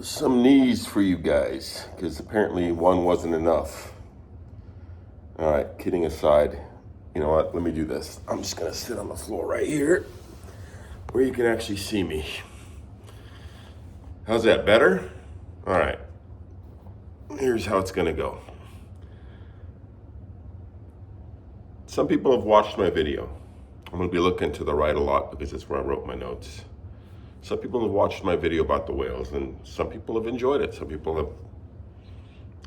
some knees for you guys, because apparently one wasn't enough. All right, kidding aside, you know what? Let me do this. I'm just gonna sit on the floor right here where you can actually see me. How's that, better? All right, here's how it's gonna go. Some people have watched my video. I'm gonna be looking to the right a lot because that's where I wrote my notes. Some people have watched my video about the whales, and some people have enjoyed it. Some people have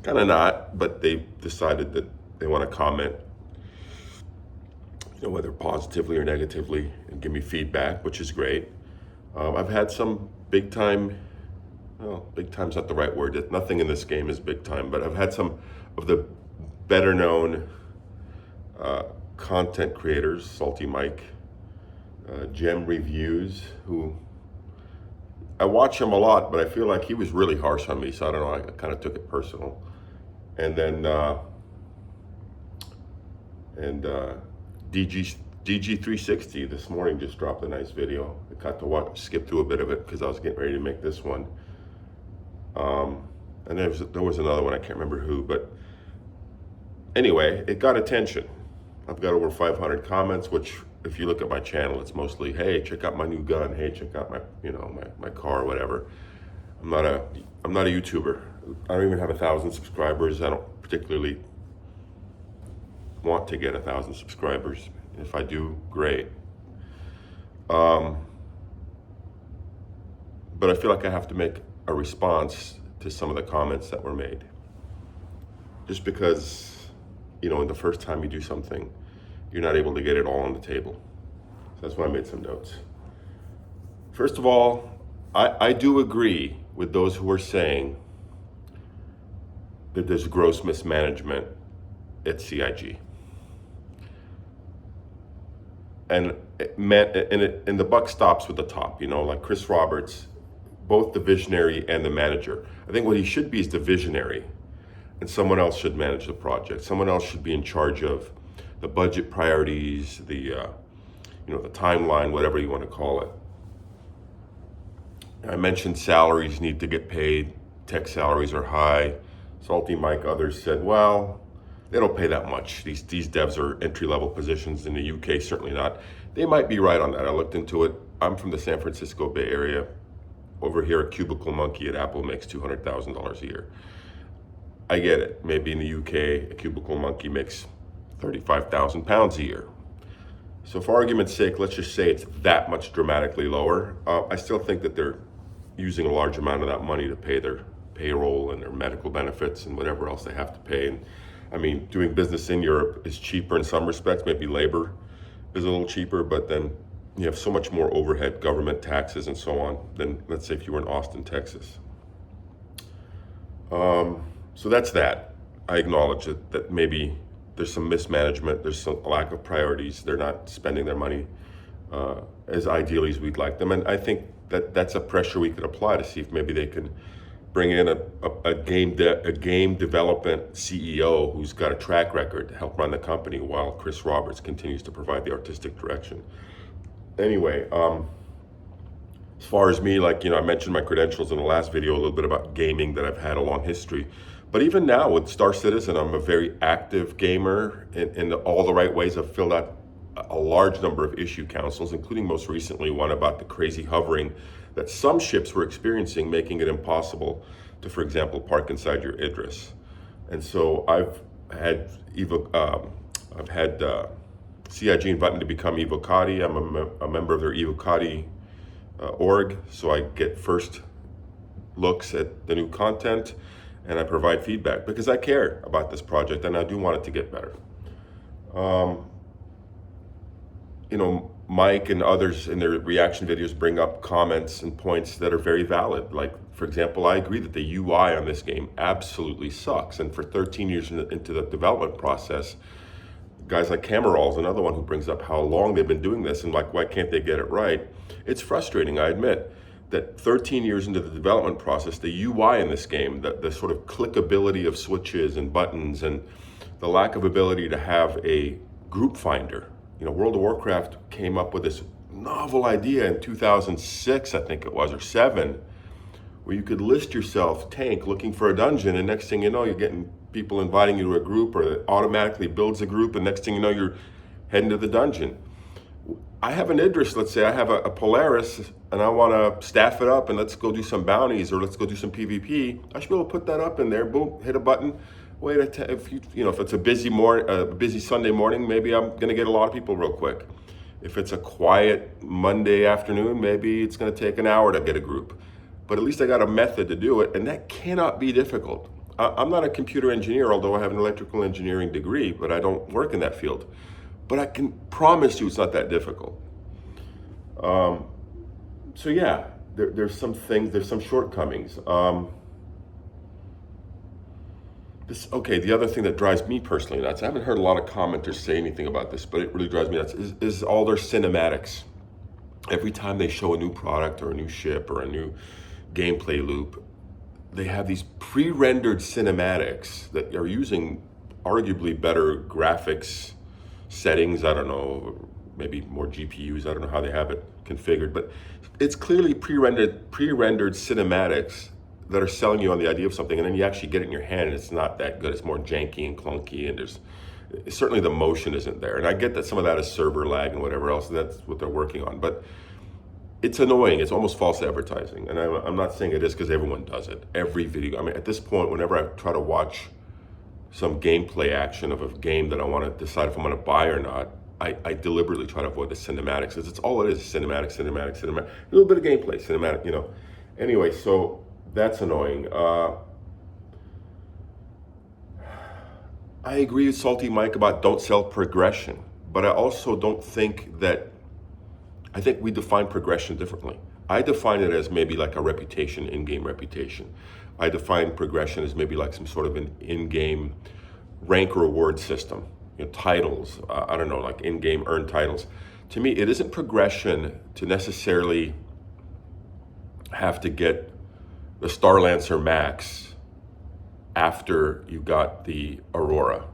kind of not, but they've decided that they want to comment, whether positively or negatively, and give me feedback, which is great. I've had some big time, well, big time's not the right word. Nothing in this game is big time, but I've had some of the better known content creators, Salty Mike, Gem Reviews, who I watch him a lot, but I feel like he was really harsh on me, so I don't know, I kind of took it personal. And then DG360 this morning just dropped a nice video. I got to skip through a bit of it because I was getting ready to make this one. And there was another one, I can't remember who, but anyway, it got attention. I've got over 500 comments, which if you look at my channel, it's mostly, hey, check out my new gun. Hey, check out my, my car, whatever. I'm not a YouTuber. I don't even have 1,000 subscribers. I don't particularly want to get 1,000 subscribers. If I do, great. But I feel like I have to make a response to some of the comments that were made. Just because, in the first time you do something, you're not able to get it all on the table. So that's why I made some notes. First of all, I do agree with those who are saying that there's gross mismanagement at CIG. And the buck stops with the top, like Chris Roberts, both the visionary and the manager. I think what he should be is the visionary, and someone else should manage the project. Someone else should be in charge of the budget priorities, the timeline, whatever you want to call it. I mentioned salaries need to get paid. Tech salaries are high. Salty Mike, others said, well, they don't pay that much. These devs are entry-level positions. In the UK, certainly not. They might be right on that. I looked into it. I'm from the San Francisco Bay Area. Over here, a cubicle monkey at Apple makes $200,000 a year. I get it. Maybe in the UK, a cubicle monkey makes 35,000 pounds a year. So for argument's sake, let's just say it's that much dramatically lower. I still think that they're using a large amount of that money to pay their payroll and their medical benefits and whatever else they have to pay. And I mean, doing business in Europe is cheaper in some respects. Maybe labor is a little cheaper, but then you have so much more overhead, government taxes and so on than, let's say, if you were in Austin, Texas. So that's that. I acknowledge that maybe there's some mismanagement, there's some lack of priorities. They're not spending their money as ideally as we'd like them. And I think that's a pressure we could apply to see if maybe they can bring in a game development CEO who's got a track record to help run the company while Chris Roberts continues to provide the artistic direction. Anyway, as far as me, I mentioned my credentials in the last video, a little bit about gaming, that I've had a long history. But even now with Star Citizen, I'm a very active gamer in all the right ways. I've filled out a large number of issue councils, including most recently one about the crazy hovering that some ships were experiencing, making it impossible to, for example, park inside your Idris. And so I've had CIG invite me to become Evocati. I'm a member of their Evocati org, so I get first looks at the new content, and I provide feedback because I care about this project and I do want it to get better. Mike and others in their reaction videos bring up comments and points that are very valid. Like, for example, I agree that the UI on this game absolutely sucks. And for 13 years into the development process, guys like Cameral's another one who brings up how long they've been doing this and why can't they get it right? It's frustrating, I admit, that 13 years into the development process, the UI in this game, the sort of clickability of switches and buttons and the lack of ability to have a group finder. World of Warcraft came up with this novel idea in 2006, I think it was, or 7, where you could list yourself tank looking for a dungeon, and next thing you know, you're getting people inviting you to a group, or it automatically builds a group, and next thing you know, you're heading to the dungeon. I have an Idris, let's say I have a Polaris, and I want to staff it up and let's go do some bounties or let's go do some PvP. I should be able to put that up in there. Boom, hit a button. Wait, if if it's a busy Sunday morning, maybe I'm going to get a lot of people real quick. If it's a quiet Monday afternoon, maybe it's going to take an hour to get a group. But at least I got a method to do it, and that cannot be difficult. I'm not a computer engineer, although I have an electrical engineering degree, but I don't work in that field. But I can promise you it's not that difficult. So yeah, there's some things, there's some shortcomings. The other thing that drives me personally nuts, I haven't heard a lot of commenters say anything about this, but it really drives me nuts, is all their cinematics. Every time they show a new product or a new ship or a new gameplay loop, they have these pre-rendered cinematics that are using arguably better graphics settings. I don't know, maybe more GPUs. I don't know how they have it configured, but it's clearly pre-rendered cinematics that are selling you on the idea of something, and then you actually get it in your hand and it's not that good. It's more janky and clunky, and certainly the motion isn't there. And I get that some of that is server lag and whatever else, and that's what they're working on, but it's annoying. It's almost false advertising. And I'm not saying it is, because everyone does it. Every video, at this point, whenever I try to watch some gameplay action of a game that I want to decide if I'm going to buy or not, I deliberately try to avoid the cinematics, because it's all it is, cinematic, a little bit of gameplay, cinematic, Anyway, so that's annoying. I agree with Salty Mike about don't sell progression, but I also don't think that, I think we define progression differently. I define it as maybe like a reputation, in-game reputation. I define progression as maybe like some sort of an in-game rank reward system, titles, I don't know, like in-game earned titles. To me, it isn't progression to necessarily have to get the Star Lancer Max after you got the Aurora.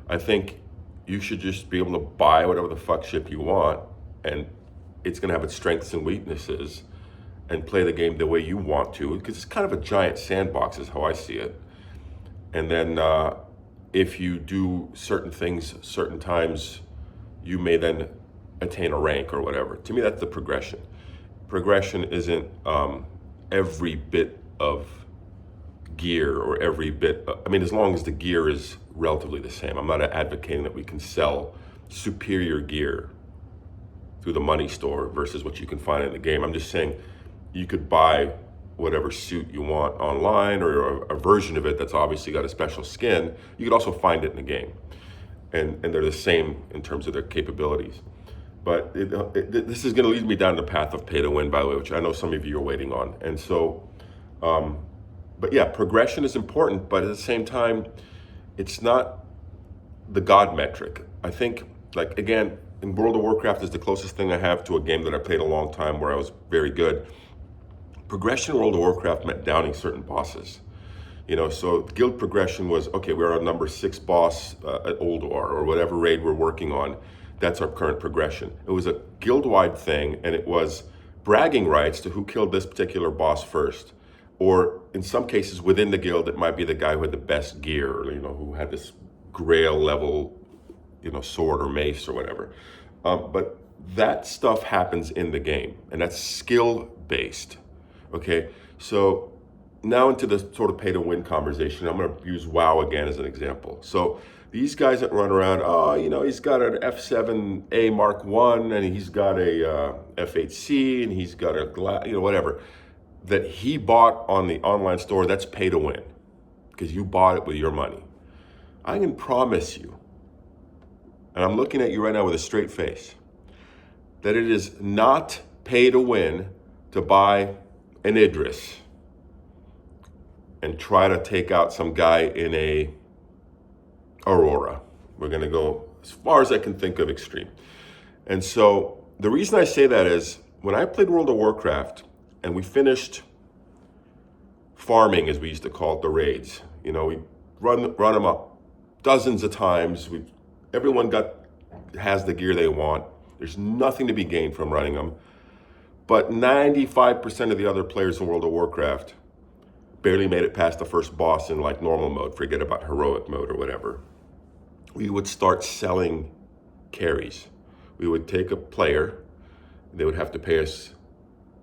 I think you should just be able to buy whatever the fuck ship you want, and it's gonna have its strengths and weaknesses, and play the game the way you want to, because it's kind of a giant sandbox is how I see it. And then if you do certain things certain times, you may then attain a rank or whatever. To me, that's the progression. Progression isn't every bit of gear or every bit, as long as the gear is relatively the same. I'm not advocating that we can sell superior gear through the money store versus what you can find in the game. I'm just saying you could buy whatever suit you want online, or a version of it that's obviously got a special skin. You could also find it in the game. And they're the same in terms of their capabilities. But this is gonna lead me down the path of pay to win, by the way, which I know some of you are waiting on. And so, but yeah, progression is important, but at the same time, it's not the God metric. I think, like, again, in World of Warcraft is the closest thing I have to a game that I played a long time where I was very good. Progression in World of Warcraft meant downing certain bosses. So guild progression was, okay, we're on number 6 boss at Ulduar, or whatever raid we're working on. That's our current progression. It was a guild-wide thing, and it was bragging rights to who killed this particular boss first. Or in some cases within the guild, it might be the guy who had the best gear, or, who had this grail level, sword or mace or whatever. But that stuff happens in the game, and that's skill-based. Okay, so now into the sort of pay-to-win conversation. I'm going to use WoW again as an example. So these guys that run around, he's got an F7A Mark I, and he's got a F8C, and he's got a whatever, that he bought on the online store, that's pay to win, because you bought it with your money. I can promise you, and I'm looking at you right now with a straight face, that it is not pay to win to buy an Idris and try to take out some guy in a Aurora. We're gonna go as far as I can think of extreme. And so the reason I say that is, when I played World of Warcraft and we finished farming, as we used to call it, the raids, we run them up dozens of times. Everyone has the gear they want. There's nothing to be gained from running them. But 95% of the other players in World of Warcraft barely made it past the first boss in like normal mode, forget about heroic mode or whatever, we would start selling carries. We would take a player, they would have to pay us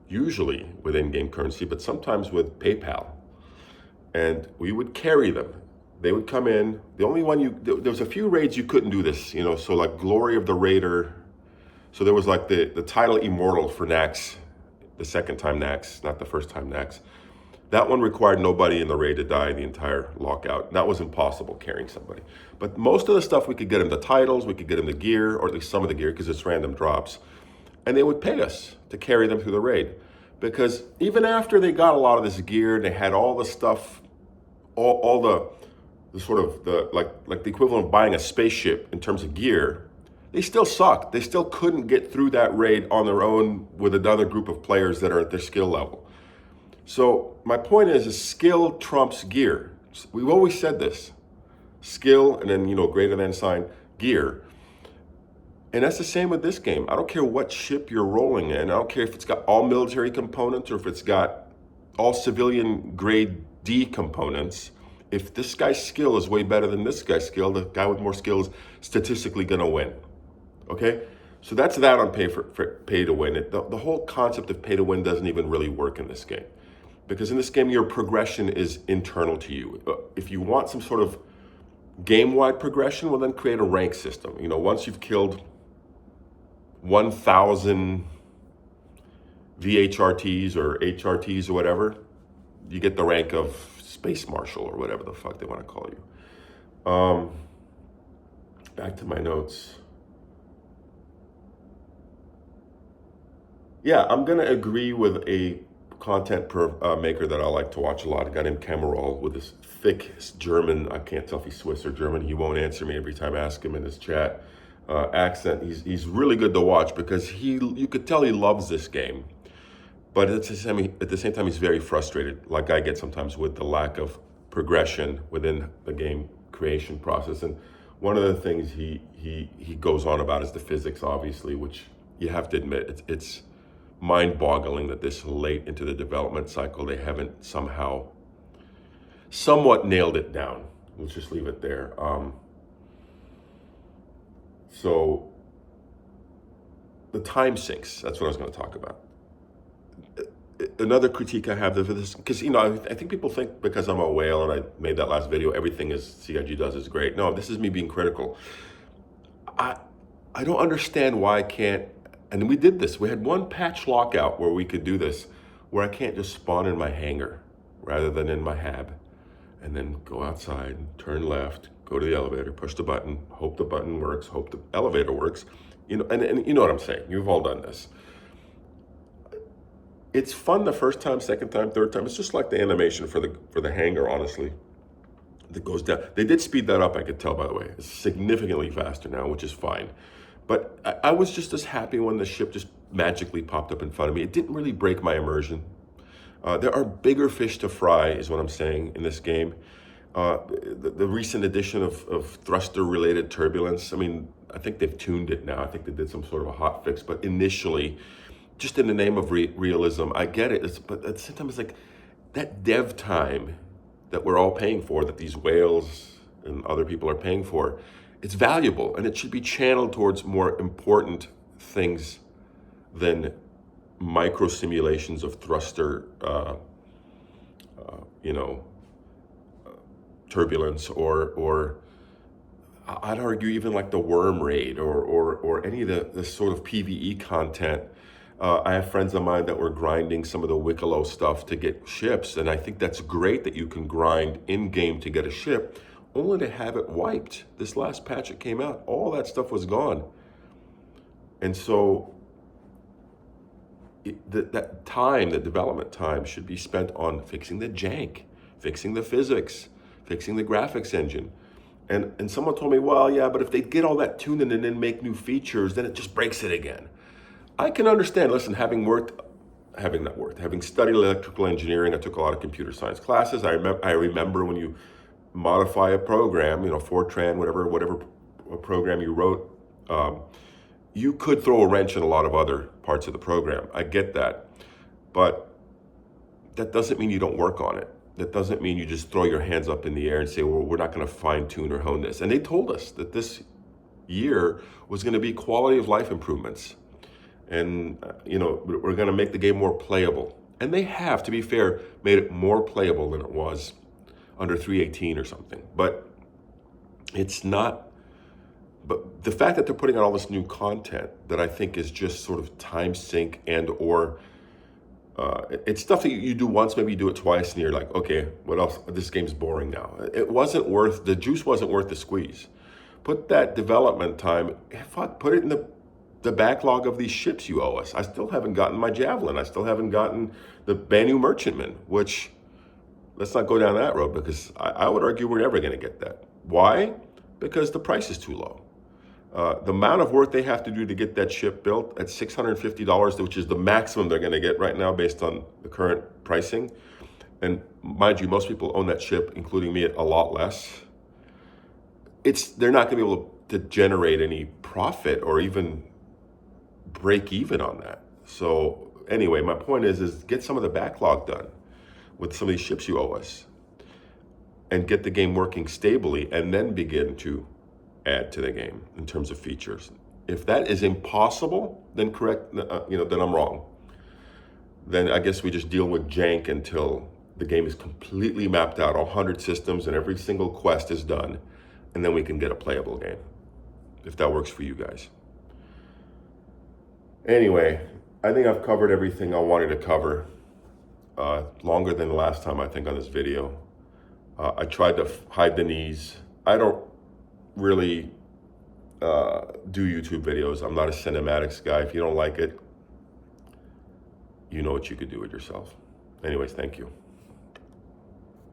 usually with in-game currency, but sometimes with PayPal. And we would carry them. They would come in. The only one there was a few raids you couldn't do this, so like Glory of the Raider. So there was like the title Immortal for Nax, the second time Nax, not the first time Nax. That one required nobody in the raid to die the entire lockout. That was impossible carrying somebody. But most of the stuff we could get them the titles, we could get them the gear, or at least some of the gear because it's random drops. And they would pay us to carry them through the raid. Because even after they got a lot of this gear, they had all the stuff, all the sort of like the equivalent of buying a spaceship in terms of gear, they still sucked. They still couldn't get through that raid on their own with another group of players that are at their skill level. So my point is skill trumps gear. We've always said this. Skill and then, greater than sign, gear. And that's the same with this game. I don't care what ship you're rolling in. I don't care if it's got all military components or if it's got all civilian grade D components. If this guy's skill is way better than this guy's skill, the guy with more skill is statistically going to win. Okay? So that's that on pay to win. The whole concept of pay to win doesn't even really work in this game. Because in this game, your progression is internal to you. If you want some sort of game-wide progression, well, then create a rank system. Once you've killed 1,000 VHRTs or HRTs or whatever, you get the rank of Space Marshal or whatever the fuck they want to call you. Back to my notes. Yeah, I'm going to agree with a content maker that I like to watch a lot, a guy named Camerol with this thick German, I can't tell if he's Swiss or German, he won't answer me every time I ask him in his chat, accent. He's really good to watch because you could tell he loves this game, but at the same time he's very frustrated, like I get sometimes with the lack of progression within the game creation process. And one of the things he goes on about is the physics, obviously, which you have to admit, it's mind-boggling that this late into the development cycle they haven't somewhat nailed it down. Let's just leave it there. So the time sinks, that's what I was going to talk about. Another critique I have of this, because I think people think because I'm a whale and I made that last video, everything CIG does is great. No, this is me being critical. I don't understand why I can't. And we did this. We had one patch lockout where we could do this, where I can't just spawn in my hangar rather than in my hab, and then go outside, turn left, go to the elevator, push the button, hope the button works, hope the elevator works. And you know what I'm saying. You've all done this. It's fun the first time, second time, third time. It's just like the animation for the hangar, honestly, that goes down. They did speed that up, I could tell, by the way. It's significantly faster now, which is fine. But I was just as happy when the ship just magically popped up in front of me. It didn't really break my immersion. There are bigger fish to fry, is what I'm saying, in this game. The recent addition of thruster-related turbulence, I think they've tuned it now. I think they did some sort of a hot fix. But initially, just in the name of realism, I get it. But at the same time, it's like that dev time that we're all paying for, that these whales and other people are paying for, it's valuable, and it should be channeled towards more important things than micro simulations of thruster, turbulence, or I'd argue even like the worm raid or any of the sort of PvE content. I have friends of mine that were grinding some of the Wicklow stuff to get ships, and I think that's great that you can grind in-game to get a ship, only to have it wiped. This last patch it came out, all that stuff was gone. And so that time, the development time, should be spent on fixing the jank, fixing the physics, fixing the graphics engine. And someone told me, well, yeah, but if they get all that tuned in and then make new features, then it just breaks it again. I can understand. Listen, having studied electrical engineering, I took a lot of computer science classes. I remember when you modify a program, Fortran, whatever program you wrote, you could throw a wrench in a lot of other parts of the program. I get that. But that doesn't mean you don't work on it. that doesn't mean you just throw your hands up in the air and say, well, we're not going to fine tune or hone this. And they told us that this year was going to be quality of life improvements. And, we're going to make the game more playable. And they have, to be fair, made it more playable than it was under 318 or something. But it's not, but the fact that they're putting out all this new content that I think is just sort of time sink and/or it's stuff that you do once, maybe you do it twice, and you're like, okay, what else? This game's boring now. The juice wasn't worth the squeeze. Put that development time, put it in the backlog of these ships you owe us. I still haven't gotten my Javelin. I still haven't gotten the Banu Merchantman, which, let's not go down that road, because I would argue we're never going to get that. Why? Because the price is too low. The amount of work they have to do to get that ship built at $650, which is the maximum they're going to get right now based on the current pricing. And mind you, most people own that ship, including me, at a lot less. They're not going to be able to generate any profit or even break even on that. So anyway, my point is get some of the backlog done with some of these ships you owe us and get the game working stably, and then begin to add to the game in terms of features. If that is impossible, then then I'm wrong. Then I guess we just deal with jank until the game is completely mapped out, 100 systems, and every single quest is done, and then we can get a playable game, if that works for you guys. Anyway, I think I've covered everything I wanted to cover. Longer than the last time, I think, on this video. I tried to hide the knees. I don't really do YouTube videos. I'm not a cinematics guy. If you don't like it, you know what you could do with yourself. Anyways, thank you.